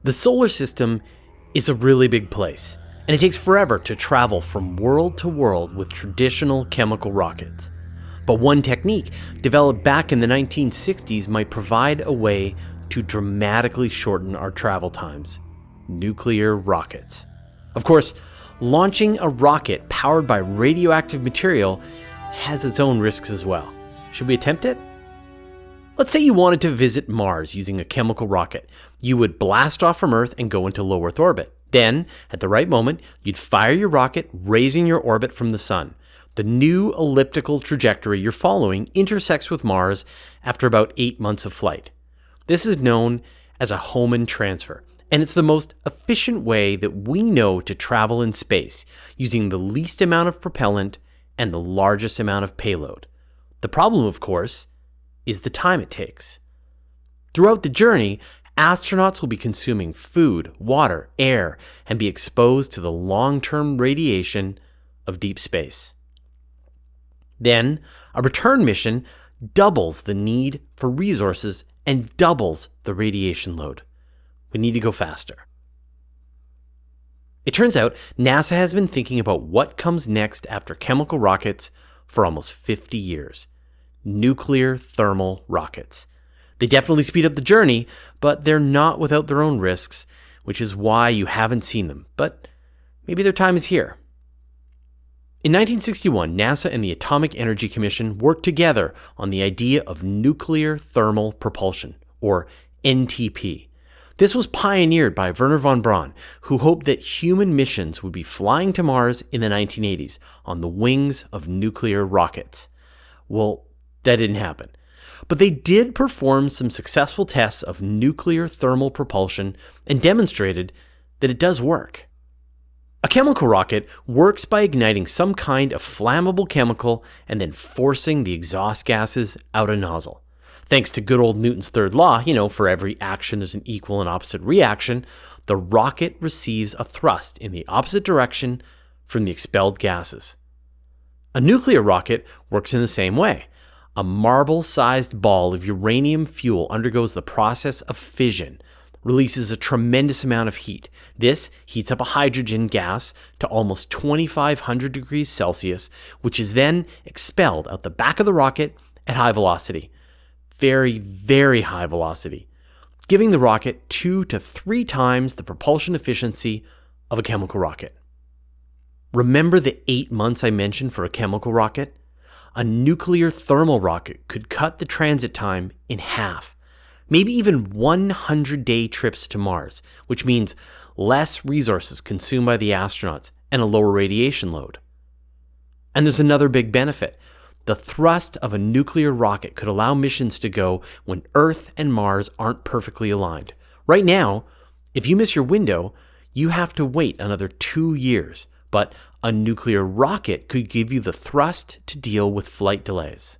The solar system is a really big place, and it takes forever to travel from world to world with traditional chemical rockets. But one technique developed back in the 1960s might provide a way to dramatically shorten our travel times: nuclear rockets. Of course, launching a rocket powered by radioactive material has its own risks as well. Should we attempt it? Let's say you wanted to visit Mars using a chemical rocket. You would blast off from Earth and go into low Earth orbit. Then, at the right moment, you'd fire your rocket, raising your orbit from the Sun. The new elliptical trajectory you're following intersects with Mars after about 8 months of flight. This is known as a Hohmann transfer, and it's the most efficient way that we know to travel in space, using the least amount of propellant and the largest amount of payload. The problem, of course, is the time it takes. Throughout the journey, astronauts will be consuming food, water, air, and be exposed to the long-term radiation of deep space. Then, a return mission doubles the need for resources and doubles the radiation load. We need to go faster. It turns out NASA has been thinking about what comes next after chemical rockets for almost 50 years. Nuclear thermal rockets. They definitely speed up the journey, but they're not without their own risks, which is why you haven't seen them. But maybe their time is here. In 1961, NASA and the Atomic Energy Commission worked together on the idea of nuclear thermal propulsion, or NTP. This was pioneered by Wernher von Braun, who hoped that human missions would be flying to Mars in the 1980s on the wings of nuclear rockets. Well, that didn't happen. But they did perform some successful tests of nuclear thermal propulsion and demonstrated that it does work. A chemical rocket works by igniting some kind of flammable chemical and then forcing the exhaust gases out a nozzle. Thanks to good old Newton's third law, for every action there's an equal and opposite reaction, the rocket receives a thrust in the opposite direction from the expelled gases. A nuclear rocket works in the same way. A marble-sized ball of uranium fuel undergoes the process of fission, releases a tremendous amount of heat. This heats up a hydrogen gas to almost 2,500 degrees Celsius, which is then expelled out the back of the rocket at high velocity. Very, very high velocity, giving the rocket 2 to 3 times the propulsion efficiency of a chemical rocket. Remember the 8 months I mentioned for a chemical rocket? A nuclear thermal rocket could cut the transit time in half, maybe even 100-day trips to Mars, which means less resources consumed by the astronauts and a lower radiation load. And there's another big benefit. The thrust of a nuclear rocket could allow missions to go when Earth and Mars aren't perfectly aligned. Right now, if you miss your window, you have to wait another 2 years, but a nuclear rocket could give you the thrust to deal with flight delays.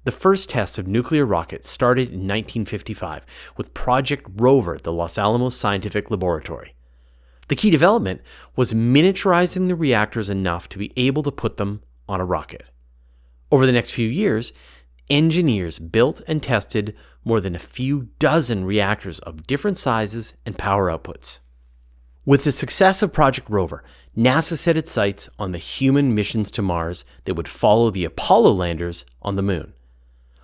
The first tests of nuclear rockets started in 1955 with Project Rover at the Los Alamos Scientific Laboratory. The key development was miniaturizing the reactors enough to be able to put them on a rocket. Over the next few years, engineers built and tested more than a few dozen reactors of different sizes and power outputs. With the success of Project Rover, NASA set its sights on the human missions to Mars that would follow the Apollo landers on the moon.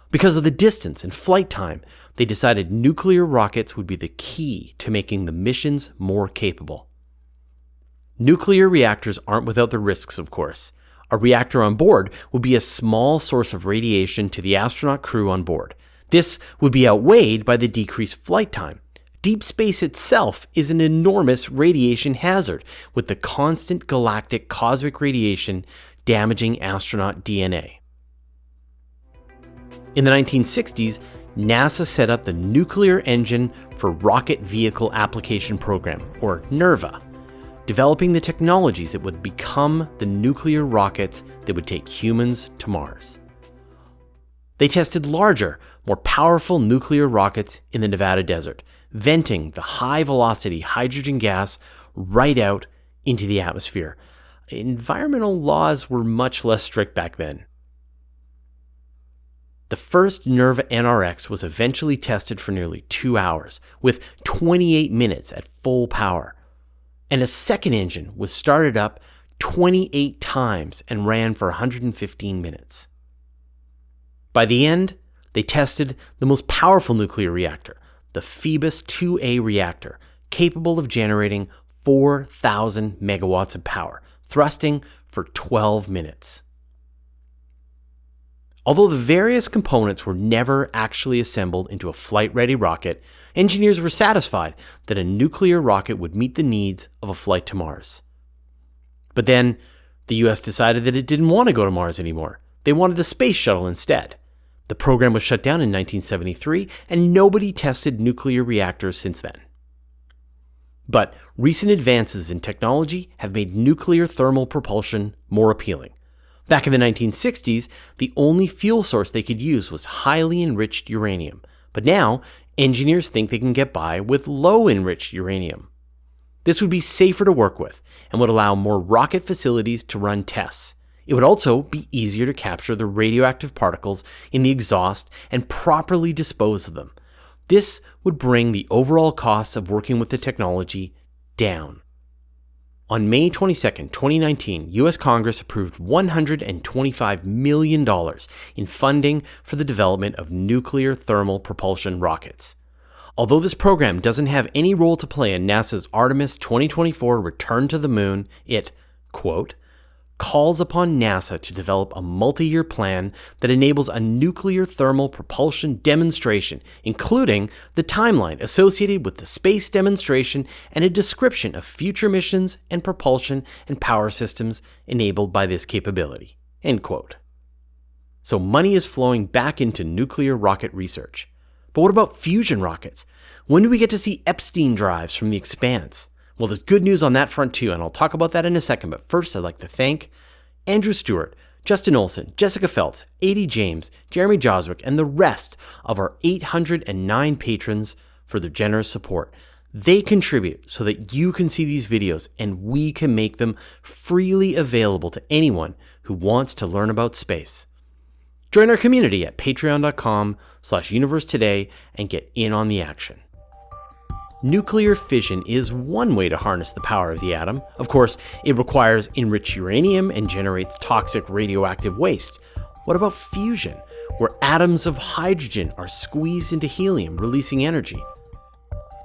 Because of the distance and flight time, they decided nuclear rockets would be the key to making the missions more capable. Nuclear reactors aren't without their risks, of course. A reactor on board would be a small source of radiation to the astronaut crew on board. This would be outweighed by the decreased flight time. Deep space itself is an enormous radiation hazard, with the constant galactic cosmic radiation damaging astronaut DNA. In the 1960s, NASA set up the Nuclear Engine for Rocket Vehicle Application Program, or NERVA, developing the technologies that would become the nuclear rockets that would take humans to Mars. They tested larger, more powerful nuclear rockets in the Nevada desert, venting the high-velocity hydrogen gas right out into the atmosphere. Environmental laws were much less strict back then. The first Nerva NRX was eventually tested for nearly 2 hours, with 28 minutes at full power. And a second engine was started up 28 times and ran for 115 minutes. By the end, they tested the most powerful nuclear reactor, the Phoebus 2A reactor, capable of generating 4,000 megawatts of power, thrusting for 12 minutes. Although the various components were never actually assembled into a flight-ready rocket, engineers were satisfied that a nuclear rocket would meet the needs of a flight to Mars. But then, the US decided that it didn't want to go to Mars anymore. They wanted the space shuttle instead. The program was shut down in 1973, and nobody tested nuclear reactors since then. But recent advances in technology have made nuclear thermal propulsion more appealing. Back in the 1960s, the only fuel source they could use was highly enriched uranium. But now, engineers think they can get by with low-enriched uranium. This would be safer to work with and would allow more rocket facilities to run tests. It would also be easier to capture the radioactive particles in the exhaust and properly dispose of them. This would bring the overall costs of working with the technology down. On May 22, 2019, U.S. Congress approved $125 million in funding for the development of nuclear thermal propulsion rockets. Although this program doesn't have any role to play in NASA's Artemis 2024 return to the moon, it, quote, calls upon NASA to develop a multi-year plan that enables a nuclear thermal propulsion demonstration, including the timeline associated with the space demonstration and a description of future missions and propulsion and power systems enabled by this capability, end quote. So money is flowing back into nuclear rocket research. But what about fusion rockets? When do we get to see Epstein drives from the Expanse? Well, there's good news on that front too, and I'll talk about that in a second. But first, I'd like to thank Andrew Stewart, Justin Olson, Jessica Feltz, A.D. James, Jeremy Joswick, and the rest of our 809 patrons for their generous support. They contribute so that you can see these videos and we can make them freely available to anyone who wants to learn about space. Join our community at patreon.com/universetoday and get in on the action. Nuclear fission is one way to harness the power of the atom. Of course, it requires enriched uranium and generates toxic radioactive waste. What about fusion, where atoms of hydrogen are squeezed into helium, releasing energy?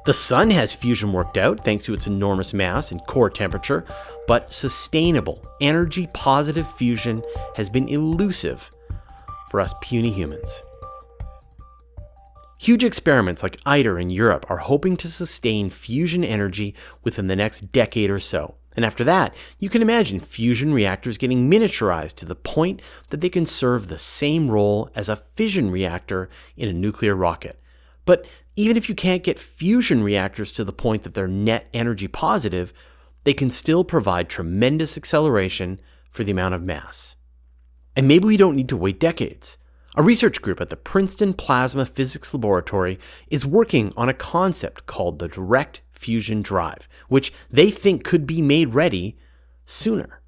The sun has fusion worked out thanks to its enormous mass and core temperature, but sustainable, energy-positive fusion has been elusive for us puny humans. Huge experiments like ITER in Europe are hoping to sustain fusion energy within the next decade or so. And after that, you can imagine fusion reactors getting miniaturized to the point that they can serve the same role as a fission reactor in a nuclear rocket. But even if you can't get fusion reactors to the point that they're net energy positive, they can still provide tremendous acceleration for the amount of mass. And maybe we don't need to wait decades. A research group at the Princeton Plasma Physics Laboratory is working on a concept called the direct fusion drive, which they think could be made ready sooner.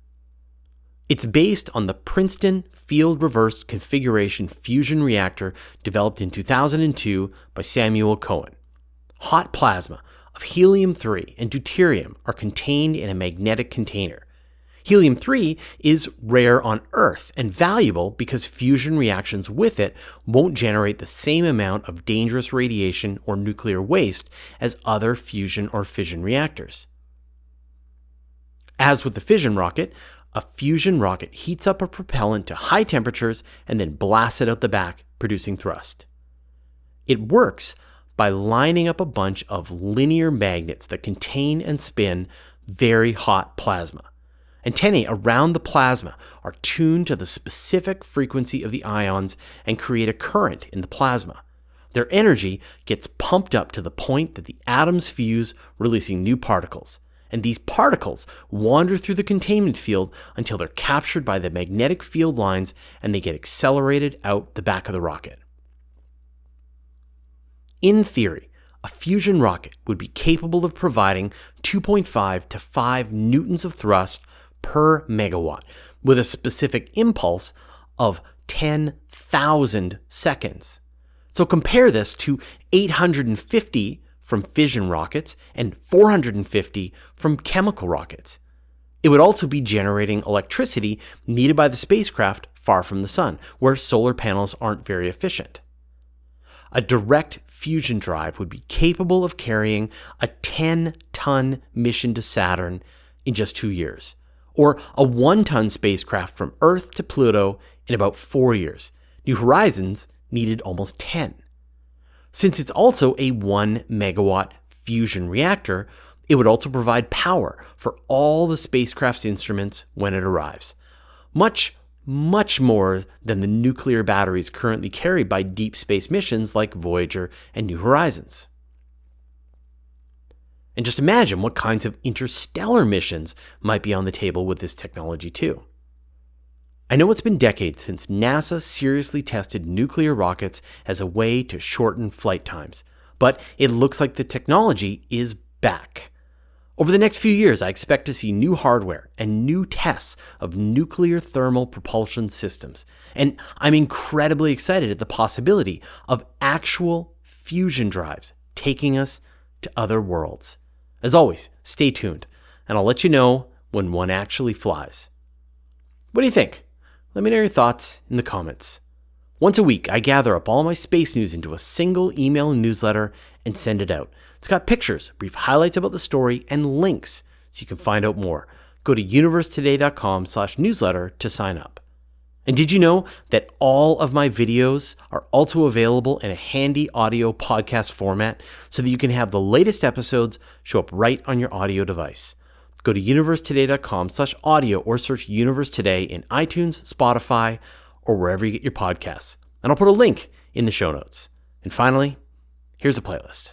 It's based on the Princeton Field Reversed Configuration Fusion Reactor developed in 2002 by Samuel Cohen. Hot plasma of helium-3 and deuterium are contained in a magnetic container. Helium-3 is rare on Earth and valuable because fusion reactions with it won't generate the same amount of dangerous radiation or nuclear waste as other fusion or fission reactors. As with the fission rocket, a fusion rocket heats up a propellant to high temperatures and then blasts it out the back, producing thrust. It works by lining up a bunch of linear magnets that contain and spin very hot plasma. Antennae around the plasma are tuned to the specific frequency of the ions and create a current in the plasma. Their energy gets pumped up to the point that the atoms fuse, releasing new particles. And these particles wander through the containment field until they're captured by the magnetic field lines and they get accelerated out the back of the rocket. In theory, a fusion rocket would be capable of providing 2.5 to 5 newtons of thrust per megawatt, with a specific impulse of 10,000 1,000 seconds. So compare this to 850 from fission rockets and 450 from chemical rockets. It would also be generating electricity needed by the spacecraft far from the sun, where solar panels aren't very efficient. A direct fusion drive would be capable of carrying a 10-ton mission to Saturn in just 2 years, or a 1-ton spacecraft from Earth to Pluto in about 4 years. New Horizons needed almost 10. Since it's also a 1 megawatt fusion reactor, it would also provide power for all the spacecraft's instruments when it arrives. Much more than the nuclear batteries currently carried by deep space missions like Voyager and New Horizons. And just imagine what kinds of interstellar missions might be on the table with this technology too. I know it's been decades since NASA seriously tested nuclear rockets as a way to shorten flight times, but it looks like the technology is back. Over the next few years, I expect to see new hardware and new tests of nuclear thermal propulsion systems, and I'm incredibly excited at the possibility of actual fusion drives taking us to other worlds. As always, stay tuned, and I'll let you know when one actually flies. What do you think? Let me know your thoughts in the comments. Once a week, I gather up all my space news into a single email newsletter and send it out. It's got pictures, brief highlights about the story, and links so you can find out more. Go to universetoday.com/newsletter to sign up. And did you know that all of my videos are also available in a handy audio podcast format so that you can have the latest episodes show up right on your audio device? Go to universetoday.com/audio or search Universe Today in iTunes, Spotify, or wherever you get your podcasts. And I'll put a link in the show notes. And finally, here's a playlist.